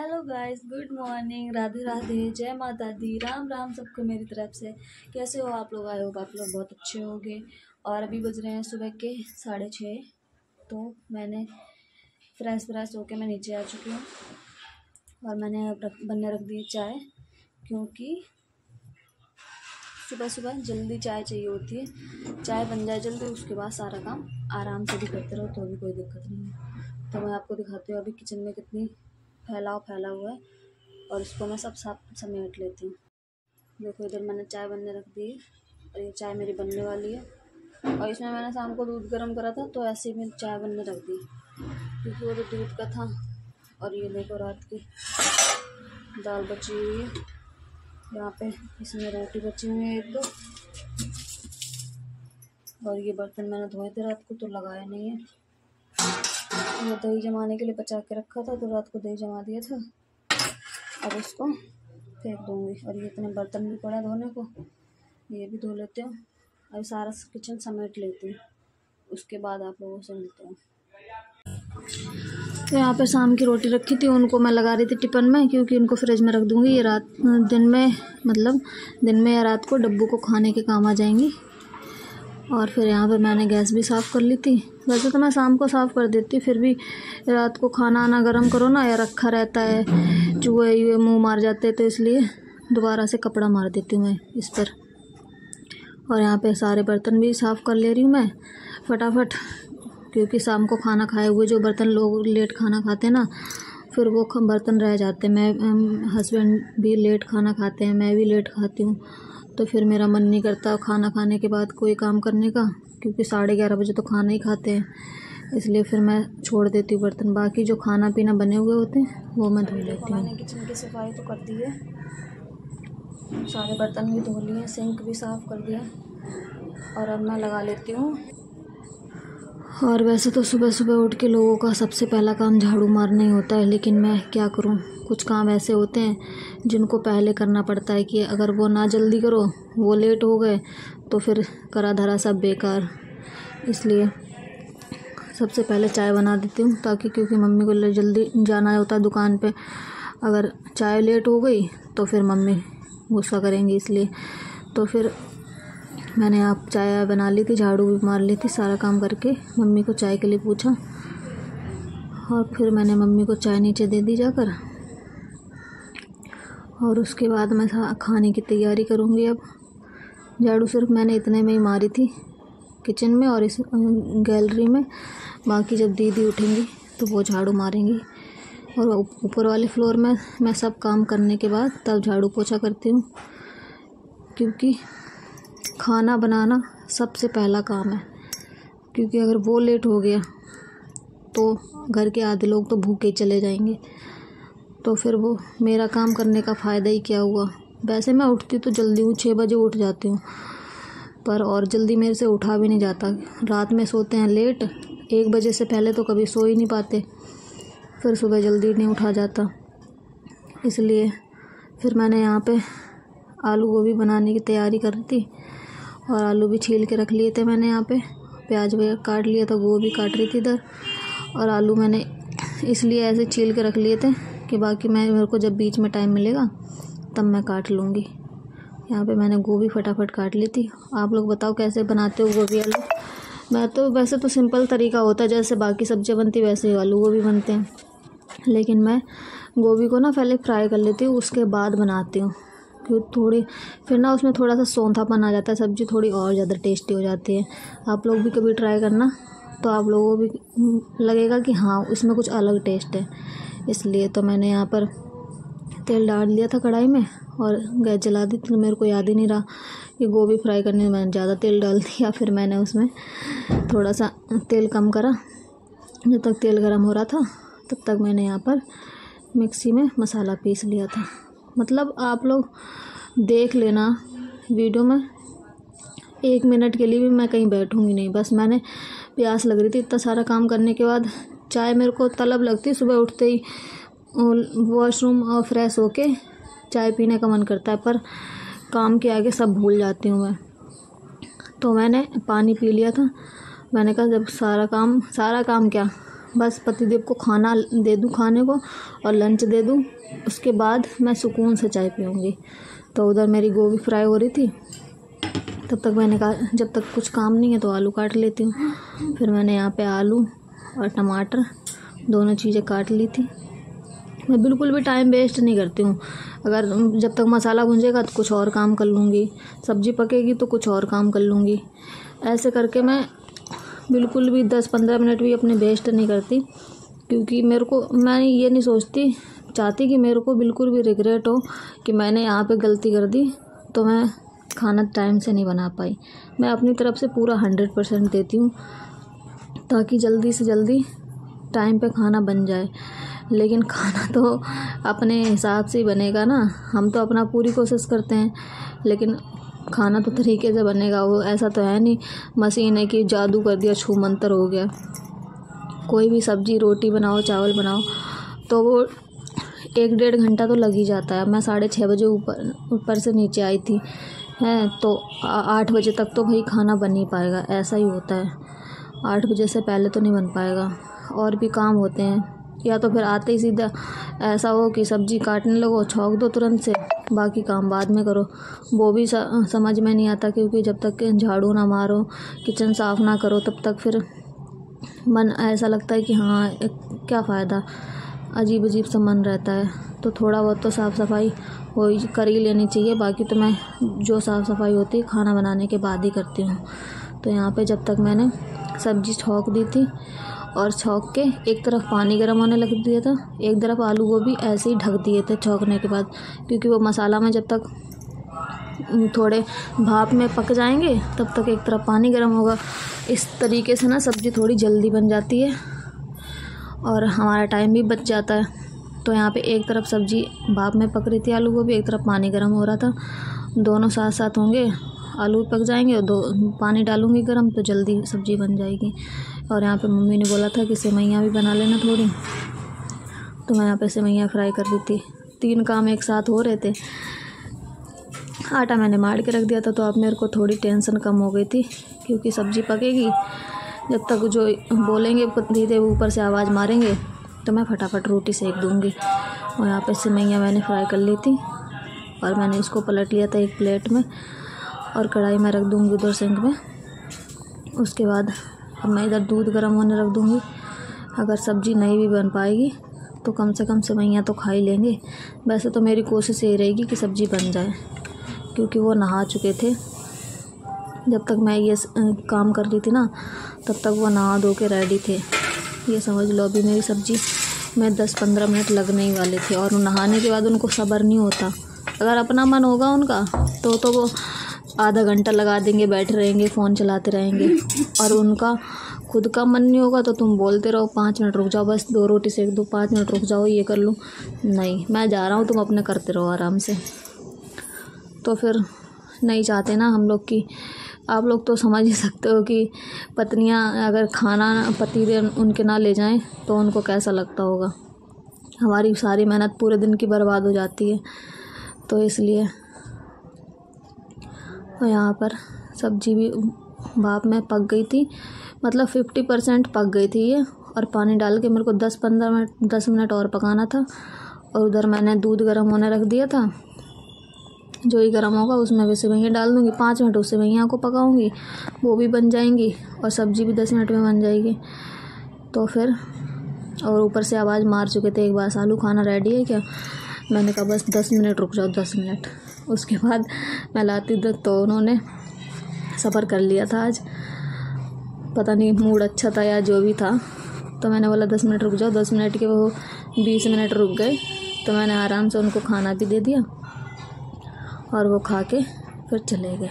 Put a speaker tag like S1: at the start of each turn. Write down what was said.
S1: Hello guys, good morning, Radhe Radhe, जय माता दी, राम राम सबको मेरी तरफ से। कैसे हो आप लोग? आई होप आप लोग बहुत अच्छे होंगे। और अभी बज रहे हैं सुबह के 6:30। तो मैंने फ्रेश होके मैं नीचे आ चुकी हूँ और मैंने बनने रख दी चाय, क्योंकि सुबह सुबह जल्दी चाय चाहिए होती है। चाय बन जाए जल्दी, उसके बाद सारा काम आराम से भी करते रहो तो भी कोई दिक्कत नहीं है। तो मैं आपको दिखाती हूँ अभी किचन में कितनी फैला हुआ है और इसको मैं सब साफ समेट लेती हूँ। देखो, इधर मैंने चाय बनने रख दी है और ये चाय मेरी बनने वाली है। और इसमें मैंने शाम को दूध गर्म करा था, तो ऐसे ही मैं चाय बनने रख दी, क्योंकि वो तो दूध का था। और ये देखो, रात की दाल बची हुई है यहाँ पे, इसमें रोटी बची हुई है 1-2। और ये बर्तन मैंने धोए थे रात को, तो लगाया नहीं है। वो दही जमाने के लिए बचा के रखा था, तो रात को दही जमा दिया था, अब उसको फेंक दूँगी। और ये इतने बर्तन भी पड़ा धोने को, ये भी धो लेते हैं। अभी सारा किचन समेट लेती हूँ, उसके बाद आप लोगों से मिलते हैं। तो यहाँ पे शाम की रोटी रखी थी, उनको मैं लगा रही थी टिफ़िन में, क्योंकि उनको फ्रिज में रख दूँगी। ये दिन में या रात को डब्बू को खाने के काम आ जाएंगी। और फिर यहाँ पे मैंने गैस भी साफ़ कर ली थी। वैसे तो मैं शाम को साफ़ कर देती, फिर भी रात को खाना आना गर्म करो ना, या रखा रहता है, चूहे मुँह मार जाते, तो इसलिए दोबारा से कपड़ा मार देती हूँ मैं इस पर। और यहाँ पे सारे बर्तन भी साफ़ कर ले रही हूँ मैं फटाफट, क्योंकि शाम को खाना खाए हुए जो बर्तन लोग लेट खाना खाते हैं ना, फिर वो बर्तन रह जाते हैं। मैं हस्बैंड भी लेट खाना खाते हैं, मैं भी लेट खाती हूँ, तो फिर मेरा मन नहीं करता खाना खाने के बाद कोई काम करने का, क्योंकि 11:30 बजे तो खाना ही खाते हैं। इसलिए फिर मैं छोड़ देती हूँ बर्तन। बाकी जो खाना पीना बने हुए होते हैं वो मैं धो लेती हूँ। मैंने किचन की सफाई तो कर दी है, सारे बर्तन भी धो लिए, सिंक भी साफ़ कर दिया, और अब मैं लगा लेती हूँ। और वैसे तो सुबह सुबह उठ के लोगों का सबसे पहला काम झाड़ू मारना ही होता है, लेकिन मैं क्या करूँ, कुछ काम ऐसे होते हैं जिनको पहले करना पड़ता है, कि अगर वो ना जल्दी करो, वो लेट हो गए, तो फिर करा धरा सब बेकार। इसलिए सबसे पहले चाय बना देती हूँ, ताकि क्योंकि मम्मी को जल्दी जाना होता है दुकान पे। अगर चाय लेट हो गई तो फिर मम्मी गुस्सा करेंगी, इसलिए तो फिर मैंने आप चाय बना ली थी, झाड़ू भी मार ली थी, सारा काम करके मम्मी को चाय के लिए पूछा, और फिर मैंने मम्मी को चाय नीचे दे दी जाकर। और उसके बाद मैं खाने की तैयारी करूँगी। अब झाड़ू सिर्फ मैंने इतने में ही मारी थी, किचन में और इस गैलरी में। बाकी जब दीदी उठेंगी तो वो झाड़ू मारेंगी, और ऊपर वाले फ्लोर में मैं सब काम करने के बाद तब झाड़ू पोछा करती हूँ, क्योंकि खाना बनाना सबसे पहला काम है। क्योंकि अगर वो लेट हो गया तो घर के आधे लोग तो भूखे चले जाएंगे, तो फिर वो मेरा काम करने का फ़ायदा ही क्या हुआ। वैसे मैं उठती तो जल्दी हूँ, 6 बजे उठ जाती हूँ, पर और जल्दी मेरे से उठा भी नहीं जाता। रात में सोते हैं लेट, 1 बजे से पहले तो कभी सो ही नहीं पाते, फिर सुबह जल्दी नहीं उठा जाता। इसलिए फिर मैंने यहाँ पे आलू गोभी बनाने की तैयारी कर रही थी, और आलू भी छील के रख लिए थे मैंने। यहाँ पे प्याज वगैरह काट लिया था, गोभी काट रही थी इधर। और आलू मैंने इसलिए ऐसे छील के रख लिए थे कि बाकी मेरे को जब बीच में टाइम मिलेगा तब मैं काट लूँगी। यहाँ पे मैंने गोभी फटाफट काट ली थी। आप लोग बताओ कैसे बनाते हो गोभी आलू? मैं तो वैसे तो सिंपल तरीका होता है, जैसे बाकी सब्जियाँ बनती वैसे ही आलू गोभी बनते हैं, लेकिन मैं गोभी को ना पहले फ्राई कर लेती हूँ, उसके बाद बनाती हूँ, क्योंकि थोड़ी फिर ना उसमें थोड़ा सा सौंधापन आ जाता है, सब्ज़ी थोड़ी और ज़्यादा टेस्टी हो जाती है। आप लोग भी कभी ट्राई करना, तो आप लोगों को भी लगेगा कि हाँ, इसमें कुछ अलग टेस्ट है। इसलिए तो मैंने यहाँ पर तेल डाल दिया था कढ़ाई में और गैस जला दी थी। मेरे को याद ही नहीं रहा कि गोभी फ्राई करने में मैंने ज़्यादा तेल डाल दिया, फिर मैंने उसमें थोड़ा सा तेल कम करा। जब तक तेल गर्म हो रहा था तब तक मैंने यहाँ पर मिक्सी में मसाला पीस लिया था। मतलब आप लोग देख लेना वीडियो में, 1 मिनट के लिए भी मैं कहीं बैठूंगी नहीं। बस मैंने प्यास लग रही थी, इतना सारा काम करने के बाद चाय मेरे को तलब लगती, सुबह उठते ही वॉशरूम और फ्रेश होके चाय पीने का मन करता है, पर काम के आगे सब भूल जाती हूँ मैं। तो मैंने पानी पी लिया था। मैंने कहा जब सारा काम क्या, बस पतिदेव को खाना दे दूँ खाने को और लंच दे दूँ, उसके बाद मैं सुकून से चाय पीऊँगी। तो उधर मेरी गोभी फ्राई हो रही थी, तब तक मैंने कहा जब तक कुछ काम नहीं है तो आलू काट लेती हूँ। फिर मैंने यहाँ पे आलू और टमाटर दोनों चीज़ें काट ली थी। मैं बिल्कुल भी टाइम वेस्ट नहीं करती हूँ। अगर जब तक मसाला भुंजेगा तो कुछ और काम कर लूँगी, सब्ज़ी पकेगी तो कुछ और काम कर लूँगी। ऐसे करके मैं बिल्कुल भी 10-15 मिनट भी अपने वेस्ट नहीं करती, क्योंकि मैं ये नहीं चाहती कि मेरे को बिल्कुल भी रिग्रेट हो कि मैंने यहाँ पे गलती कर दी तो मैं खाना टाइम से नहीं बना पाई। मैं अपनी तरफ से पूरा 100% देती हूँ ताकि जल्दी से जल्दी टाइम पे खाना बन जाए। लेकिन खाना तो अपने हिसाब से ही बनेगा ना, हम तो अपना पूरी कोशिश करते हैं, लेकिन खाना तो तरीके से बनेगा। वो ऐसा तो है नहीं मशीन है कि जादू कर दिया, छू मंतर हो गया। कोई भी सब्ज़ी रोटी बनाओ चावल बनाओ तो वो 1-1.5 घंटा तो लग ही जाता है। मैं 6:30 बजे ऊपर से नीचे आई थी है, तो 8 बजे तक तो भाई खाना बन ही पाएगा, ऐसा ही होता है। 8 बजे से पहले तो नहीं बन पाएगा, और भी काम होते हैं। या तो फिर आते ही सीधा ऐसा हो कि सब्ज़ी काटने लगो, छौंक दो तुरंत से, बाकी काम बाद में करो। वो भी समझ में नहीं आता, क्योंकि जब तक झाड़ू ना मारो, किचन साफ़ ना करो, तब तक फिर मन ऐसा लगता है कि हाँ क्या फ़ायदा, अजीब अजीब सा मन रहता है। तो थोड़ा बहुत तो साफ़ सफाई कर ही लेनी चाहिए। बाकी तो मैं जो साफ़ सफाई होती है खाना बनाने के बाद ही करती हूँ। तो यहाँ पे जब तक मैंने सब्ज़ी छौंक दी थी और छौंक के एक तरफ पानी गर्म होने लग दिया था, एक तरफ आलू गोभी ऐसे ही ढक दिए थे छौंकने के बाद, क्योंकि वो मसाला में जब तक थोड़े भाप में पक जाएंगे तब तक एक तरफ पानी गर्म होगा। इस तरीके से ना सब्ज़ी थोड़ी जल्दी बन जाती है और हमारा टाइम भी बच जाता है। तो यहाँ पे एक तरफ सब्ज़ी भाप में पक रही थी आलू गोभी, एक तरफ पानी गर्म हो रहा था। दोनों साथ साथ होंगे, आलू पक जाएंगे और पानी डालूँगी गर्म, तो जल्दी सब्ज़ी बन जाएगी। और यहाँ पे मम्मी ने बोला था कि सेवइयाँ भी बना लेना थोड़ी, तो मैं यहाँ पे सेवइयाँ फ्राई कर दी थी। 3 काम एक साथ हो रहे थे। आटा मैंने मार के रख दिया था, तो अब मेरे को थोड़ी टेंशन कम हो गई थी, क्योंकि सब्ज़ी पकेगी। जब तक जो बोलेंगे दीदी ऊपर से आवाज़ मारेंगे तो मैं फटाफट रोटी सेक दूँगी। और यहाँ पे सेवइयाँ मैंने फ्राई कर ली थी और मैंने इसको पलट लिया था एक प्लेट में, और कढ़ाई में रख दूँगी उधर सिंक में। उसके बाद अब मैं इधर दूध गर्म होने रख दूँगी। अगर सब्ज़ी नहीं भी बन पाएगी तो कम से कम सेवइयाँ तो खा ही लेंगे। वैसे तो मेरी कोशिश ये रहेगी कि सब्ज़ी बन जाए, क्योंकि वो नहा चुके थे। जब तक मैं ये काम कर रही थी ना, तब तक वो नहा धो के रेडी थे। ये समझ लो अभी मेरी सब्ज़ी में 10-15 मिनट लगने ही वाले थे, और नहाने के बाद उनको सब्र नहीं होता। अगर अपना मन होगा उनका तो वो आधा घंटा लगा देंगे, बैठे रहेंगे, फ़ोन चलाते रहेंगे। और उनका खुद का मन नहीं होगा तो तुम बोलते रहो 5 मिनट रुक जाओ, बस 2 रोटी सेक दो, 5 मिनट रुक जाओ, ये कर लूँ। नहीं, मैं जा रहा हूँ, तुम अपने करते रहो आराम से। तो फिर नहीं चाहते ना हम लोग कि, आप लोग तो समझ ही सकते हो कि पत्नियां अगर खाना पतिदेव उनके ना ले जाएं तो उनको कैसा लगता होगा। हमारी सारी मेहनत पूरे दिन की बर्बाद हो जाती है। तो इसलिए तो यहाँ पर सब्ज़ी भी भाप में पक गई थी, मतलब 50% पक गई थी ये। और पानी डाल के मेरे को 10 मिनट और पकाना था। और उधर मैंने दूध गर्म होने रख दिया था। जो ही गर्म होगा उसमें भी सेवइयाँ डाल दूँगी, 5 मिनट उस सेवइयाँ को पकाऊँगी, वो भी बन जाएंगी और सब्ज़ी भी 10 मिनट में बन जाएगी। तो फिर और ऊपर से आवाज़ मार चुके थे एक बार, आलू खाना रेडी है क्या? मैंने कहा बस 10 मिनट रुक जाओ, 10 मिनट। उसके बाद मैं लाती तो उन्होंने सफ़र कर लिया था आज, पता नहीं मूड अच्छा था या जो भी था। तो मैंने बोला 10 मिनट रुक जाओ, 10 मिनट के वो 20 मिनट रुक गए। तो मैंने आराम से उनको खाना भी दे दिया और वो खा के फिर चले गए।